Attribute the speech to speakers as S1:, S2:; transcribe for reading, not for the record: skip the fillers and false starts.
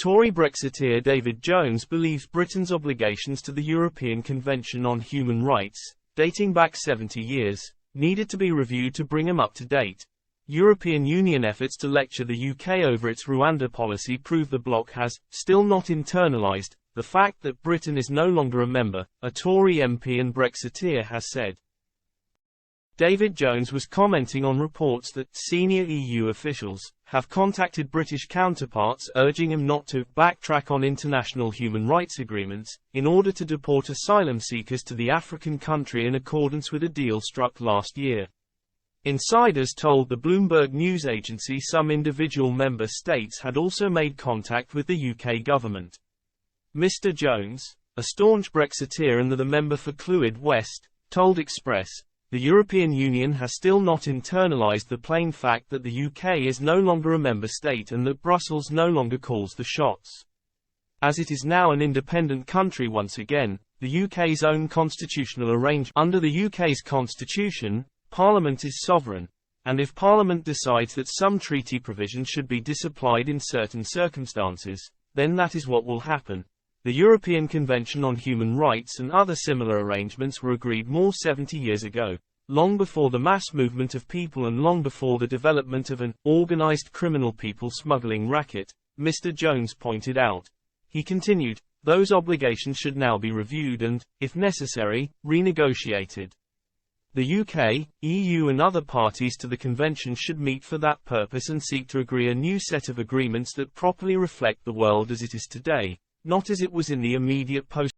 S1: Tory Brexiteer David Jones believes Britain's obligations to the European Convention on Human Rights, dating back 70 years, needed to be reviewed to bring them up to date. European Union efforts to lecture the UK over its Rwanda policy prove the bloc has, still not internalised, the fact that Britain is no longer a member, a Tory MP and Brexiteer has said. David Jones was commenting on reports that senior EU officials have contacted British counterparts urging him not to backtrack on international human rights agreements in order to deport asylum seekers to the African country in accordance with a deal struck last year. Insiders told the Bloomberg news agency some individual member states had also made contact with the UK government. Mr. Jones, a staunch Brexiteer and the member for Clwyd West, told Express, "The European Union has still not internalised the plain fact that the UK is no longer a member state and that Brussels no longer calls the shots. As it is now an independent country once again, the UK's own constitutional arrangement. Under the UK's constitution, Parliament is sovereign, and if Parliament decides that some treaty provisions should be disapplied in certain circumstances, then that is what will happen. The European Convention on Human Rights and other similar arrangements were agreed more 70 years ago, long before the mass movement of people and long before the development of an organised criminal people smuggling racket," Mr. Jones pointed out. He continued, "Those obligations should now be reviewed and, if necessary, renegotiated. The UK, EU and other parties to the convention should meet for that purpose and seek to agree a new set of agreements that properly reflect the world as it is today, not as it was in the immediate post